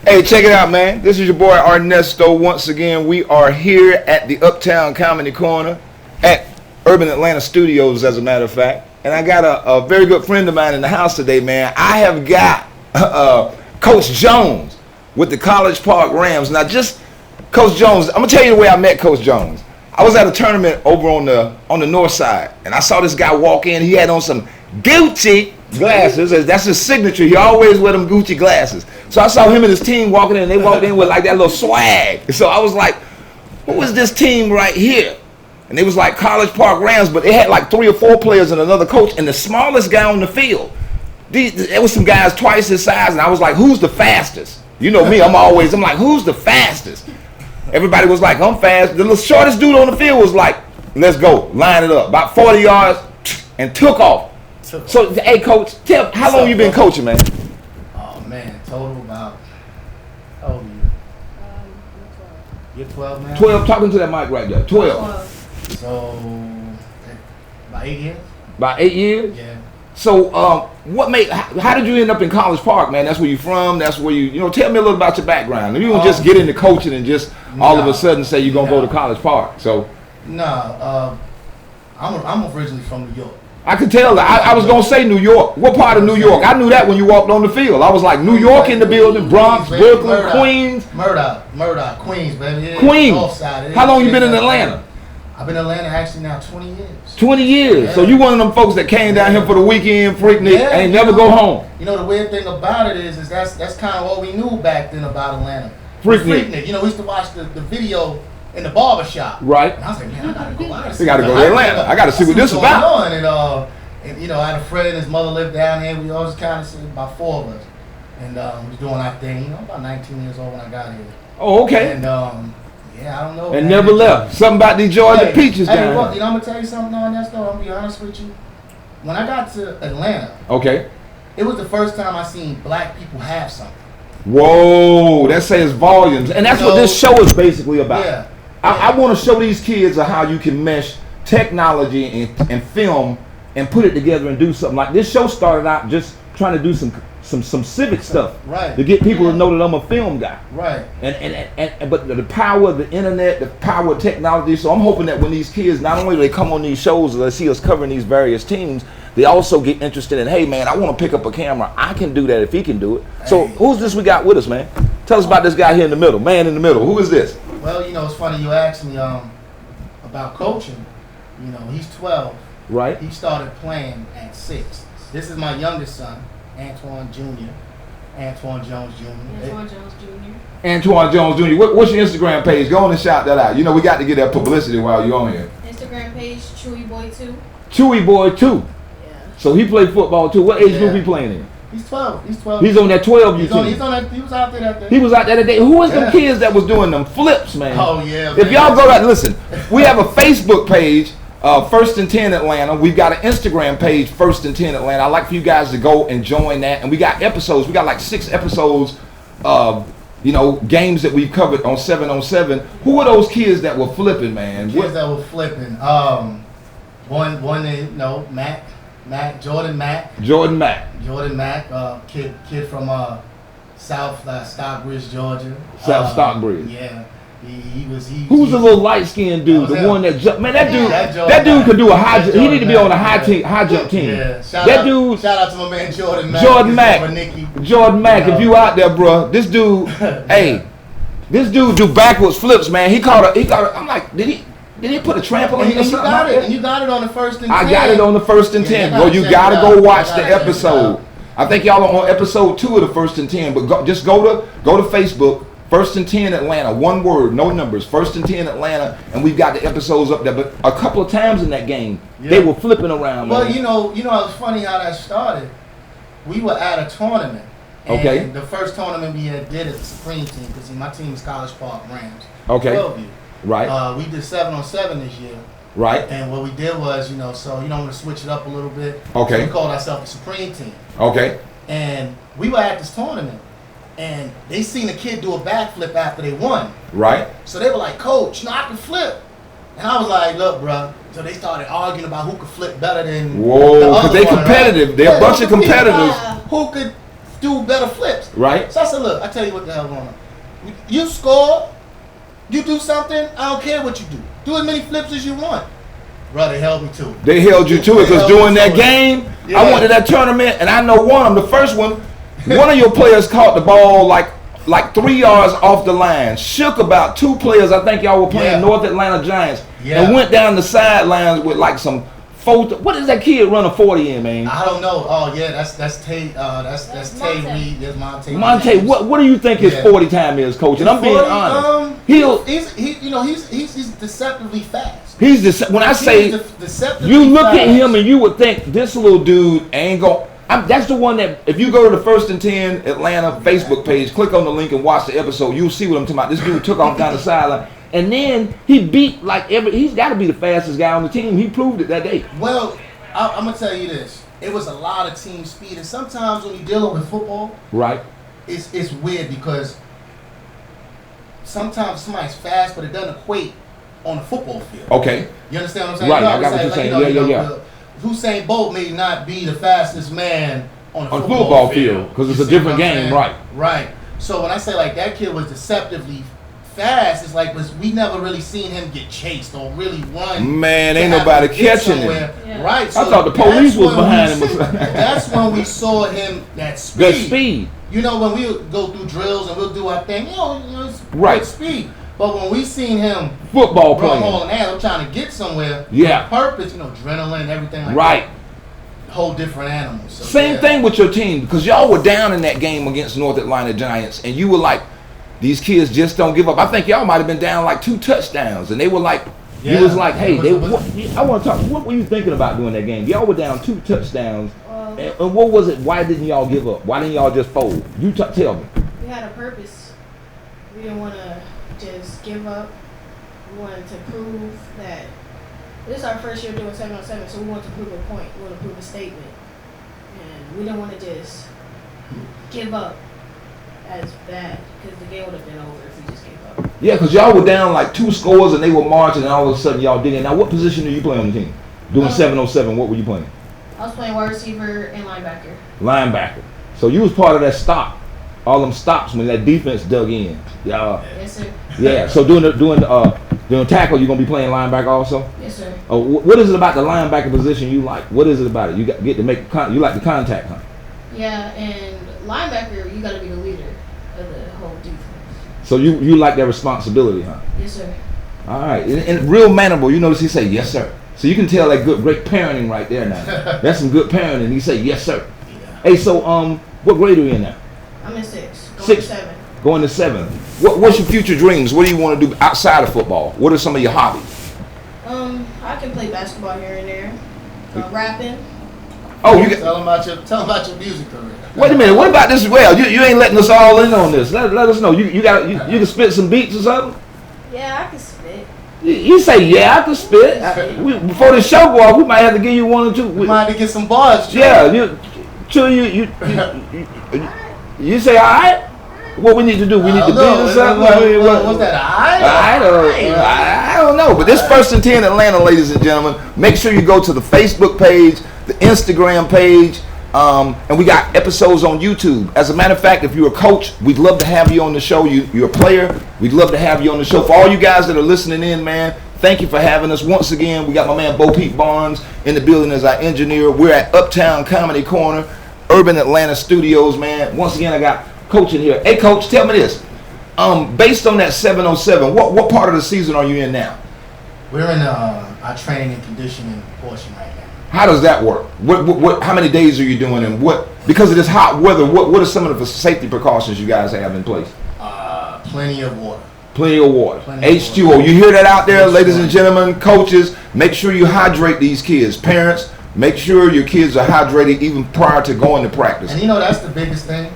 Hey, check it out, man. This is your boy Ernesto. Once again, we are here at the Uptown Comedy Corner at Urban Atlanta Studios, as a matter of fact. And I got a very good friend of mine in the house today, man. I have got Coach Jones with the College Park Rams. Now, just Coach Jones, I'm gonna tell you the way I met Coach Jones. I was at a tournament over on the north side, and I saw this guy walk in. He had on some Gucci glasses. That's his signature. He always wear them Gucci glasses. So I saw him and his team walking in, and they walked in with like that little swag. So I was like, who is this team right here? And it was like College Park Rams, but they had like 3 or 4 players and another coach, and the smallest guy on the field. There was some guys twice his size, and I was like, who's the fastest? You know me, I'm like, who's the fastest? Everybody was like, I'm fast. The little shortest dude on the field was like, let's go, line it up. About 40 yards and took off. So, hey, Coach, tell how long you been coaching, man? Oh, man, total about, how old are you? You're 12 now? 12, talking to that mic right there, 12. So, about 8 years? About 8 years? Yeah. So, how did you end up in College Park, man? That's where you from, that's where you tell me a little about your background. You don't just get into coaching and just all of a sudden say you're going to go to College Park, so. No, I'm originally from New York. I could tell that. I was going to say New York. What part of New York? I knew that when you walked on the field. I was like, New York in the building, Bronx, Brooklyn, Queens. Murdoch, Queens, baby. Yeah, Queens. How long you been in Atlanta? I've been in Atlanta actually now 20 years. 20 years. Yeah. So you one of them folks that came down here for the weekend, freaking and never go home. You know, the weird thing about it is that's kind of what we knew back then about Atlanta. Freaknik. You know, we used to watch the video in the barbershop. Right. And I was like, man, I gotta go. We gotta go to Atlanta. I gotta see what this is about. And you know, I had a friend and his mother lived down here. We always kind of about 4 of us. And we was doing our thing. You know, about 19 years old when I got here. Oh, okay. And yeah, I don't know. And man, never left. Something about the joy of the peaches down here. You know, I'm gonna tell you something on that though. I'm gonna be honest with you. When I got to Atlanta, okay, it was the first time I seen black people have something. Whoa, that says volumes. And that's what this show is basically about. Yeah. I want to show these kids how you can mesh technology and film and put it together and do something. Like this show started out just trying to do some civic stuff, right? To get people to know that I'm a film guy, right? And but the power of the internet, the power of technology. So I'm hoping that when these kids, not only do they come on these shows or they see us covering these various teams, they also get interested in, hey man, I want to pick up a camera. I can do that if he can do it. So who's this we got with us, man? Tell us about this guy here in the middle, man in the middle. Who is this? Well, you know, it's funny you asked me about coaching. You know, he's 12. Right. He started playing at 6. This is my youngest son, Antoine Jr. Antoine Jones Jr. Antoine Jones Jr. Antoine Jones Jr. What's your Instagram page? Go on and shout that out. You know, we got to get that publicity while you're on here. Instagram page, Chewy Boy 2. Chewy Boy 2. Yeah. So he played football too. What age group he playing in? He's 12. He's 12. He's on that 12 He was out there that day. He was out there that day. Who was them kids that was doing them flips, man? Oh, yeah. If y'all go back, listen, we have a Facebook page, First and 10 Atlanta. We've got an Instagram page, First and 10 Atlanta. I'd like for you guys to go and join that. And we got episodes. We got like 6 episodes of, games that we've covered on 7 on 7. Who are those kids that were flipping, man? Kids that were flipping. One, Mac, Jordan Mac, kid from South Stockbridge, Georgia. South Stockbridge. Yeah, he was. Who's the little light skinned dude? The one that jumped. Man, that dude could do a high jump. He need to be on a high jump team. Yeah. Shout out to my man Jordan Mac. Jordan Mac, if you out there, bro, this dude, hey, this dude do backwards flips, man. He caught a. I'm like, did he put a trampoline or something? And you got it on the First and 10. I got it on the First and 10. Well, you gotta go watch the episode. I think y'all are on episode 2 of the First and 10. But just go to Facebook, First and 10 Atlanta. One word, no numbers. First and 10 Atlanta, and we've got the episodes up there. But a couple of times in that game, they were flipping around. Well, man. you know, it's funny how that started. We were at a tournament. And the first tournament we did as a Supreme team, because my team is College Park Rams. Okay. 12U. Right. We did 7 on 7 this year. Right. And what we did was, so you don't want to switch it up a little bit. Okay. So we called ourselves the Supreme team. Okay. And we were at this tournament, and they seen a kid do a backflip after they won. Right. So they were like, Coach, I can flip. And I was like, look, bro. So they started arguing about who could flip better than Whoa, because they competitive. Right? They're a bunch of competitors. Who could do better flips. Right. So I said, look, I tell you what the hell going on. You score, you do something, I don't care what you do. Do as many flips as you want. Bro, they held me to it. They held you to it because during that game, yeah. I went to that tournament and I know one of them, the first one of your players caught the ball like 3 yards off the line, shook about 2 players. I think y'all were playing North Atlanta Giants, and went down the sidelines with like some. What is that kid running 40 in, man? I don't know. Oh yeah, that's Tay. That's Tay Reed. There's Monte. Monte, what do you think his 40 time is, coach? And I'm being honest. He's deceptively fast. When I say you look at him and you would think this little dude ain't going. That's the one that if you go to the First and 10 Atlanta Facebook page, click on the link and watch the episode, you'll see what I'm talking about. This dude took off down the sideline. And then he beat he's got to be the fastest guy on the team. He proved it that day. Well, I'm gonna tell you this: it was a lot of team speed, and sometimes when you're dealing with football, right, it's weird because sometimes somebody's fast, but it doesn't equate on the football field. Okay, you understand what I'm saying? Right, I got what you're saying. Yeah. Usain Bolt may not be the fastest man on the football field because it's a different game, right? Right. So when I say like that kid was deceptively fast, it's like we never really seen him get chased or really run. Man, ain't nobody catching him. Yeah. Right. So I thought the police was behind him. That's when we saw him that speed. That speed. You know, when we go through drills and we'll do our thing, it's right. Speed. But when we seen him football playing, hauling ass, I'm trying to get somewhere. Yeah. Purpose, adrenaline and everything like right. that. Whole different animals. So, Same thing with your team because y'all were down in that game against North Atlanta Giants and you were like, these kids just don't give up. I think y'all might have been down like 2 touchdowns, and they were like, you was like, hey, I want to talk. What were you thinking about doing that game? Y'all were down 2 touchdowns, and what was it? Why didn't y'all give up? Why didn't y'all just fold? You tell me. We had a purpose. We didn't want to just give up. We wanted to prove that this is our first year doing 7-on-7, so we wanted to prove a point. We wanted to prove a statement, and we didn't want to just give up as bad because the game would have been over if we just gave up. Yeah, because y'all were down like 2 scores and they were marching and all of a sudden y'all did it. Now, what position do you play on the team? Doing 7-on-7, what were you playing? I was playing wide receiver and linebacker. Linebacker. So you was part of that stop. All them stops when that defense dug in. Yes, sir. Yeah, so doing tackle, you're going to be playing linebacker also? Yes, sir. Oh, what is it about the linebacker position you like? What is it about it? You get to make you like the contact, huh? Yeah, and linebacker, you got to be the leader of the whole defense. So you like that responsibility, huh? Yes, sir. All right, and real mannerable. You notice he say yes, sir. So you can tell that great parenting right there now. That's some good parenting. He say yes, sir. Yeah. Hey, so what grade are you in now? I'm in 6. Going 6. to 7. Going to 7. What's your future dreams? What do you want to do outside of football? What are some of your hobbies? I can play basketball here and there. Rapping. Oh, tell them about your music career. Wait a minute. What about this as well? You ain't letting us all in on this. Let us know. You can spit some beats or something. Yeah, I can spit. You say yeah, I can spit. Before the show go off, we might have to give you 1 or 2. We might have to get some bars. True. Yeah, you say all right. What we need to do? We need to beat or something. What's that? I don't know. But this First and 10 Atlanta, ladies and gentlemen. Make sure you go to the Facebook page, the Instagram page. And we got episodes on YouTube. As a matter of fact, if you're a coach, we'd love to have you on the show. You're a player, we'd love to have you on the show. For all you guys that are listening in, man, thank you for having us. Once again, we got my man Bo Pete Barnes in the building as our engineer. We're at Uptown Comedy Corner, Urban Atlanta Studios, man. Once again, I got Coach in here. Hey, Coach, tell me this. Based on that 7-on-7, what part of the season are you in now? We're in our training and conditioning portion right now. How does that work? How many days are you doing, and because of this hot weather, what are some of the safety precautions you guys have in place? Plenty of water. Plenty of water. H2O. You hear that out there, ladies and gentlemen, coaches? Make sure you hydrate these kids. Parents, make sure your kids are hydrated even prior to going to practice. And that's the biggest thing.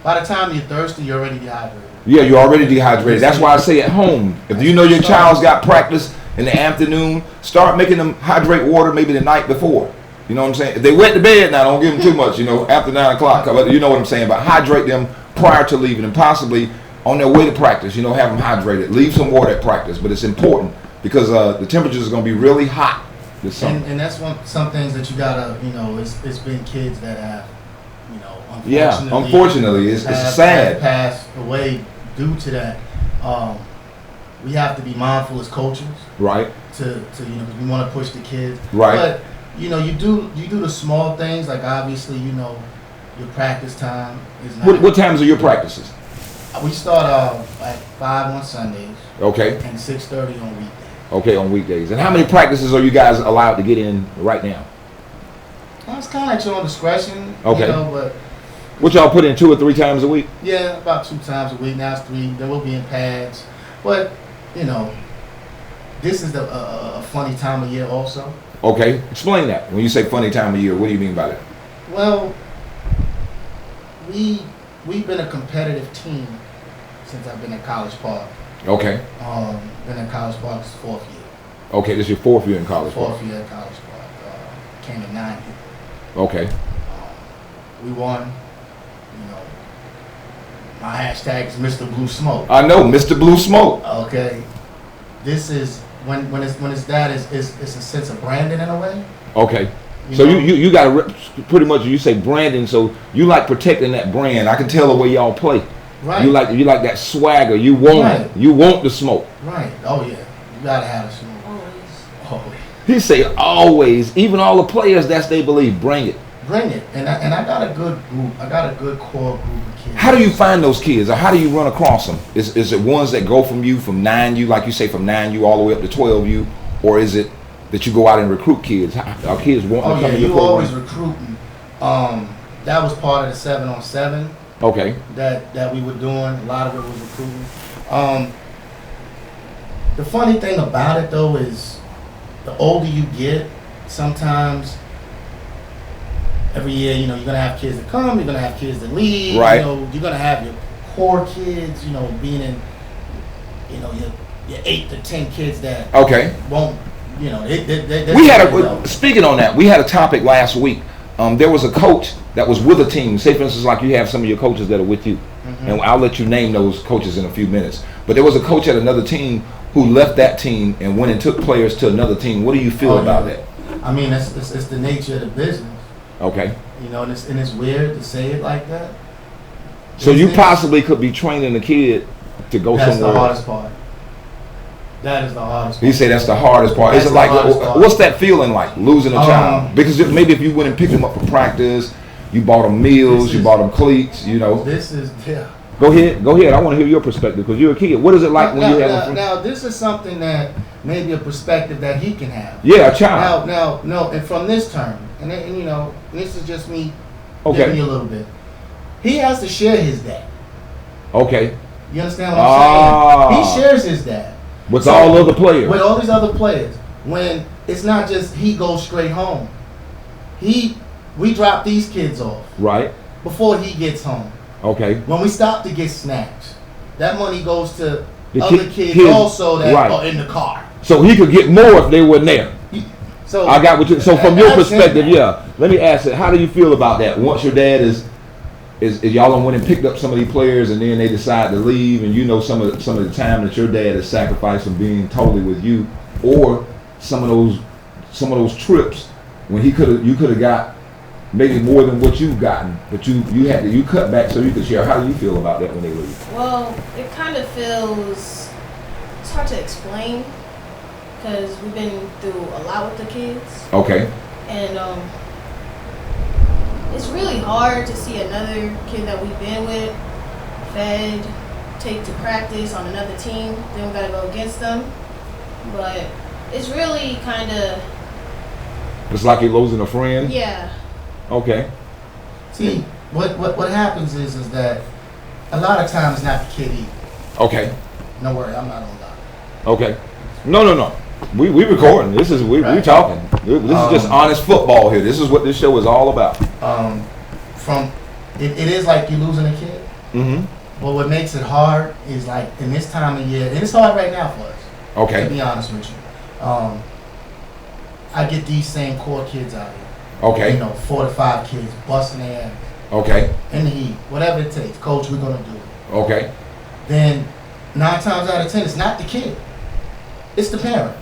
By the time you're thirsty, you're already dehydrated. Yeah, you're already dehydrated. That's why I say at home, if you know your child's got practice in the afternoon, start making them hydrate water maybe the night before. You know what I'm saying? If they wet the bed now, don't give them too much, after 9 o'clock. You know what I'm saying? But hydrate them prior to leaving and possibly on their way to practice, have them hydrated. Leave some water at practice, but it's important because the temperatures are going to be really hot this summer. And that's some things that you got to, it's been kids that have you know, unfortunately, it's sad. Passed away due to that. We have to be mindful as coaches, right? To you know, we want to push the kids, right? But you know, you do the small things, like obviously, you know, your practice time is not. What times are your practices? We start at 5 on Sundays. Okay. And 6:30 on weekdays. Okay, on weekdays. And how many practices are you guys allowed to get in right now? Well, it's kind of at your own discretion. Okay. You know, but what y'all put in 2 or 3 times a week? Yeah, about 2 times a week. Now it's 3. Then we'll be in pads. But you know, this is a funny time of year also. Okay, explain that. When you say funny time of year, what do you mean by that? Well, we've been a competitive team since I've been at College Park. Okay. Been at College Park since 4th year. Okay, this is your 4th year in College Park. 4th year at College Park. Came in 9th year. Okay. We won. You know, my hashtag is Mr. Blue Smoke. I know, Mr. Blue Smoke. Okay. This is when it's that it's a sense of branding in a way. Okay. So you got to pretty much, you say branding, so you like protecting that brand. I can tell the way y'all play. Right. You like that swagger. You want it. You want the smoke. Right. Oh yeah. You gotta have the smoke. Always. He say always. Even all the players, that's they believe. Bring it. Bring it. And I got a good group. I got a good core group of kids. How do you find those kids, or how do you run across them? Is it ones that go from 9U, like you say, from 9U all the way up to 12U, or is it that you go out and recruit kids? Are kids wanting to come to your program? You always recruiting. That was part of the 7-on-7. Okay. That we were doing. A lot of it was recruiting. The funny thing about it though is, the older you get, sometimes every year, you know, you're gonna have kids that come, you're gonna have kids that leave. Right. You know, you're gonna have your core kids, you know, being in, you know, your 8 to 10 kids that won't, you know, we had speaking on that, we had a topic last week. There was a coach that was with a team. Say, for instance, like you have some of your coaches that are with you, and I'll let you name those coaches in a few minutes. But there was a coach at another team who left that team and went and took players to another team. What do you feel about that? I mean, it's the nature of the business. Okay. You know, and it's weird to say it like that. So you possibly could be training a kid to go somewhere. That's the hardest part. That is the hardest part. You say that's the hardest part. Is it like, what's that feeling like, losing a child? Because maybe if you went and picked them up for practice, you bought them meals, you bought them cleats, you know. Go ahead. I want to hear your perspective because you're a kid. What is it like when you have a friend? Now, this is something that maybe a perspective that he can have. Yeah, a child. No, and from this term, and you know, this is just me giving you a little bit. He has to share his dad. Okay. You understand what I'm saying? He shares his dad. With all other players. With all these other players. When it's not just he goes straight home. We drop these kids off. Right. Before he gets home. Okay. When we stop to get snacks, that money goes to other kids also that are in the car. So he could get more if they weren't there. So I got what you. So from your perspective, let me ask it. How do you feel about that? Once your dad is y'all done went and picked up some of these players, and then they decide to leave, and you know some of the time that your dad has sacrificed from being totally with you, or some of those trips when you could have got maybe more than what you've gotten, but you cut back so you could share. How do you feel about that when they leave? Well, it kind of feels, it's hard to explain because we've been through a lot with the kids. Okay. And it's really hard to see another kid that we've been with, fed, take to practice on another team. Then we gotta go against them. But it's really kind of. It's like you're losing a friend. Yeah. Okay. See, what happens is that a lot of times it's not the kid either. Okay. No worry, I'm not gonna lie. Okay. No. We recording. This is we talking. This is just honest football here. This is what this show is all about. It is like you losing a kid. Mm-hmm. But what makes it hard is like in this time of year, and it's hard right now for us. Okay. To be honest with you, I get these same core kids out here. Okay. You know, 4 to 5 kids busting their ass. Okay. In the heat, whatever it takes, coach, we're gonna do it. Okay. Then 9 times out of 10, it's not the kid. It's the parent.